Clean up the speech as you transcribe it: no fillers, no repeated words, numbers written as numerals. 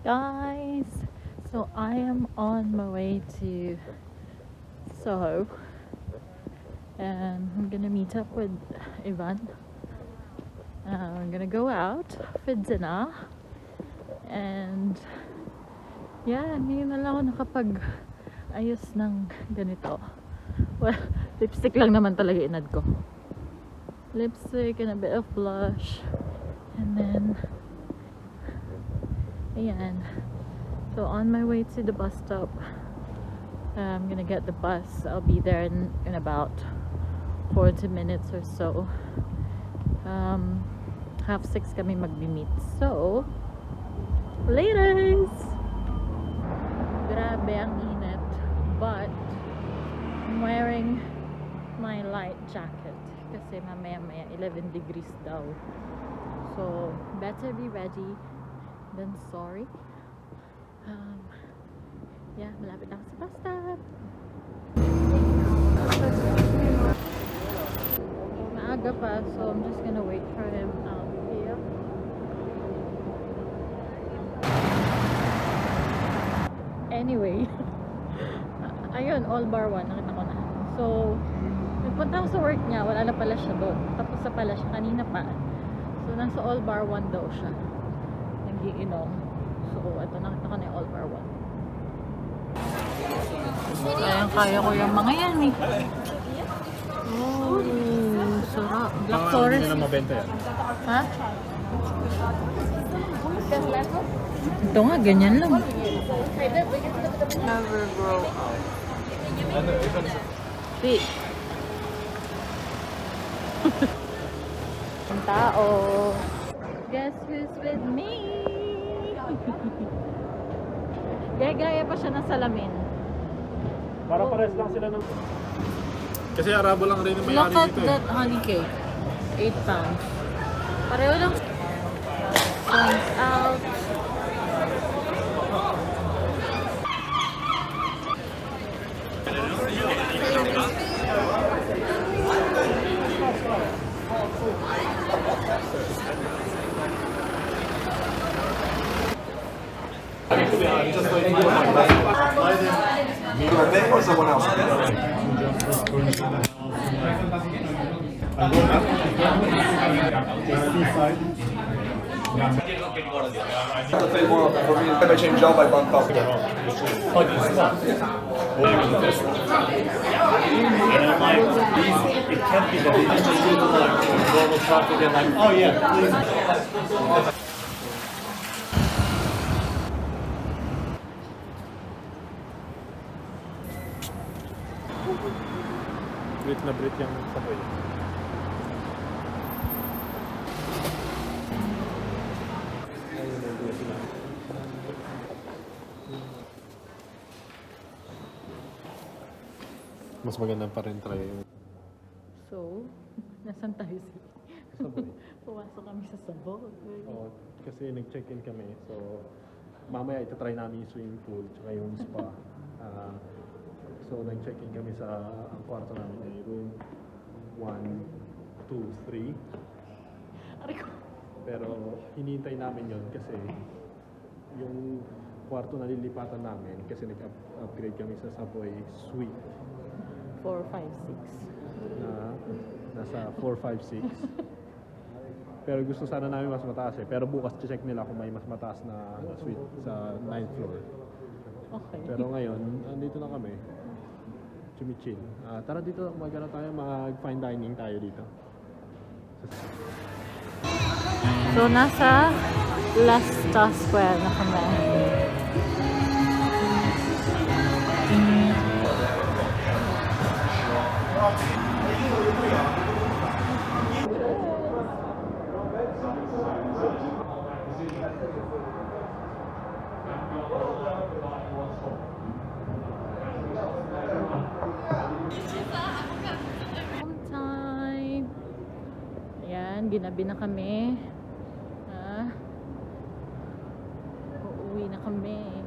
Guys, so I am on my way to Soho and I'm gonna meet up with Ivan. I'm gonna go out for dinner and yeah, ngayon na lang ako nakapag-ayos ng ganito. Well, lipstick lang naman talaga inad ko. Lipstick and a bit of blush and then ayan. So on my way to the bus stop, I'm gonna get the bus. I'll be there in about 40 minutes or so. 5:30 kami magbi-meet. So, laters! Grabe ang init. But, I'm wearing my light jacket. Kasi mamaya-maya 11 degrees daw. So, better be ready than sorry. Yeah, malapit ako sa bus stop. Maaga pa, so I'm just gonna wait for him out here. Anyway, ayun, all bar 1, nakita ko na. So, nagpunta ako sa work niya, wala na pala siya doon. Tapos na pala siya kanina pa. So, nasa all bar 1 daw siya. Nagiinom. So, ito, nakita ko na yung all bar 1. Kaya ko yung mga yan eh. Oh, sarap. Black Forest. Hindi na mabenta yan. Ha? Ito nga, ganyan lang. Never grow up. Wait. Ang tao. Guess who's with me? Gaya pa siya ng salamin. Para pares lang sila ng... Kasi Arabo lang rin yung may-ari dito. Look at that honey cake. 8 pounds. Pareho lang. Sun's out. Or someone else? To pay more for me. If I change job, I bump up. And I'm like, it can't be that they just do the normal traffic and like, oh yeah, please. Brit na Brit yung sabay. Mas maganda pa rin try yung So, nasan tayo sabay. Pumasok kami sa Sabog. Oo, kasi nag-check-in kami. So, mamaya itatry namin yung swimming pool tsaka yung spa. So, nag-check-in kami sa ang kwarto namin ay room 1, 2, 3. Aray ko. Pero hinihintay namin yon kasi yung kwarto na lilipatan namin kasi nag-upgrade kami sa Subway Suite 4, 5, 6. na nasa 4, 5, 6. Pero gusto sana namin mas mataas eh. Pero bukas check nila kung may mas mataas na suite sa 9th floor. Okay. Pero ngayon, andito na kami. Chumichill. Tara dito, mag-ano tayo, mag-fine dining tayo dito. So, nasa Leicester Square na kami. Home time. Ayan, ginabi na kami. Uuwi na kami.